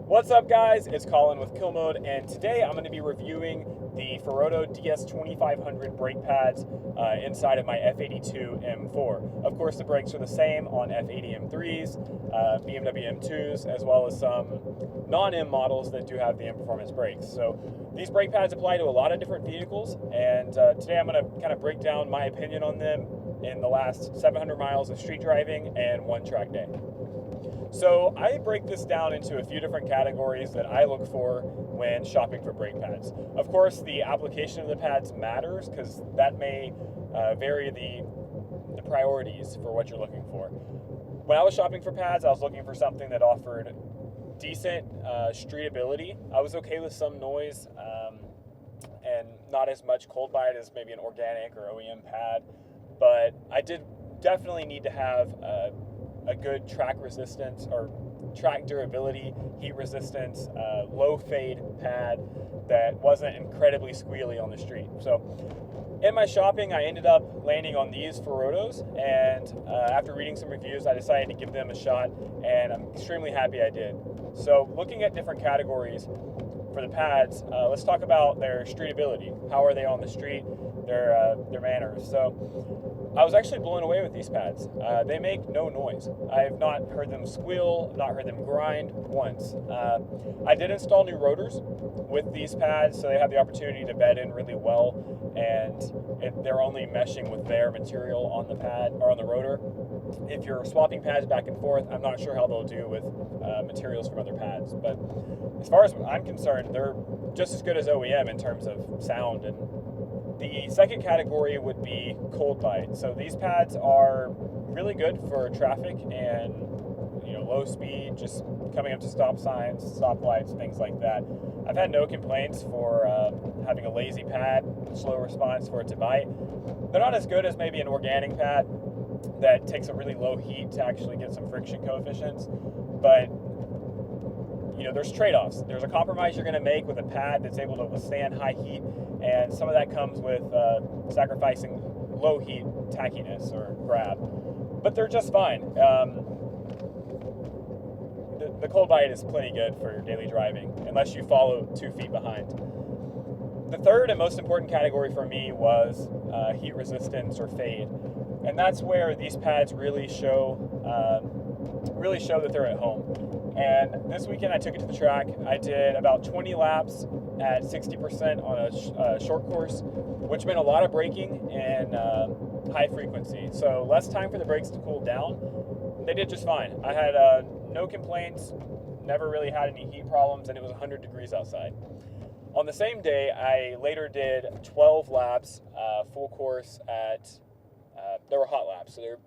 What's up guys, it's Colin with Kill Mode, and today I'm going to be reviewing the Ferodo DS2500 brake pads inside of my F82 M4. Of course the brakes are the same on F80 M3s, BMW M2s, as well as some non-M models that do have the M Performance brakes. So these brake pads apply to a lot of different vehicles, and today I'm going to kind of break down my opinion on them in the last 700 miles of street driving and one track day. So I break this down into a few different categories that I look for when shopping for brake pads. Of course, the application of the pads matters because that may vary the priorities for what you're looking for. When I was shopping for pads, I was looking for something that offered decent streetability. I was okay with some noise and not as much cold bite as maybe an organic or OEM pad, but I did definitely need to have a good track resistance or track durability, heat resistance, low fade pad that wasn't incredibly squealy on the street. So in my shopping, I ended up landing on these Ferodos, and after reading some reviews, I decided to give them a shot, and I'm extremely happy I did. So looking at different categories for the pads, let's talk about their streetability. How are they on the street? Their manners. So I was actually blown away with these pads. They make no noise. I have not heard them squeal, not heard them grind once. I did install new rotors with these pads, so they have the opportunity to bed in really well, and they're only meshing with their material on the pad or on the rotor. If you're swapping pads back and forth, I'm not sure how they'll do with materials from other pads, but as far as I'm concerned, they're just as good as OEM in terms of sound. And the second category would be cold bite. So these pads are really good for traffic and low speed, just coming up to stop signs, stoplights, things like that. I've had no complaints for having a lazy pad, slow response for it to bite. They're not as good as maybe an organic pad that takes a really low heat to actually get some friction coefficients, but there's trade-offs. There's a compromise you're going to make with a pad that's able to withstand high heat, and some of that comes with sacrificing low heat tackiness or grab. But they're just fine. The cold bite is plenty good for daily driving, unless you follow 2 feet behind. The third and most important category for me was heat resistance or fade, and that's where these pads really show that they're at home. And this weekend I took it to the track. I did about 20 laps at 60% on a short course, which meant a lot of braking and high frequency. So less time for the brakes to cool down. They did just fine. I had no complaints, never really had any heat problems, and it was 100 degrees outside. On the same day, I later did 12 laps, full course at, they were hot laps, so they're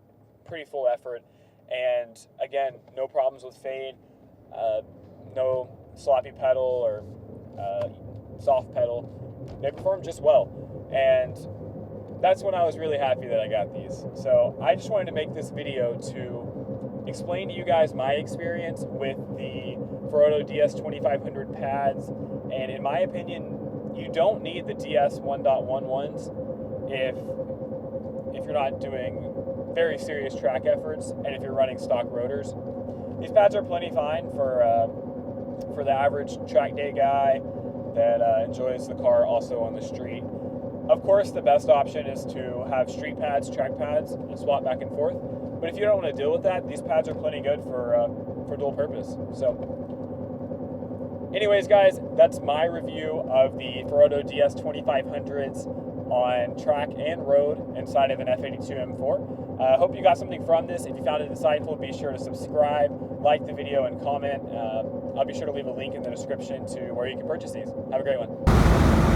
pretty full effort. And again, no problems with fade, no sloppy pedal or soft pedal. They performed just well, and that's when I was really happy that I got these. So I just wanted to make this video to explain to you guys my experience with the Ferodo DS2500 pads, and in my opinion, you don't need the DS 1.11s if you're not doing very serious track efforts, and if you're running stock rotors. These pads are plenty fine for the average track day guy that enjoys the car also on the street. Of course, the best option is to have street pads, track pads, and swap back and forth. But if you don't want to deal with that, these pads are plenty good for dual purpose. So anyways, guys, that's my review of the Ferodo DS2500s on track and road inside of an F82 M4. I hope you got something from this. If you found it insightful, be sure to subscribe, like the video, and comment. I'll be sure to leave a link in the description to where you can purchase these. Have a great one.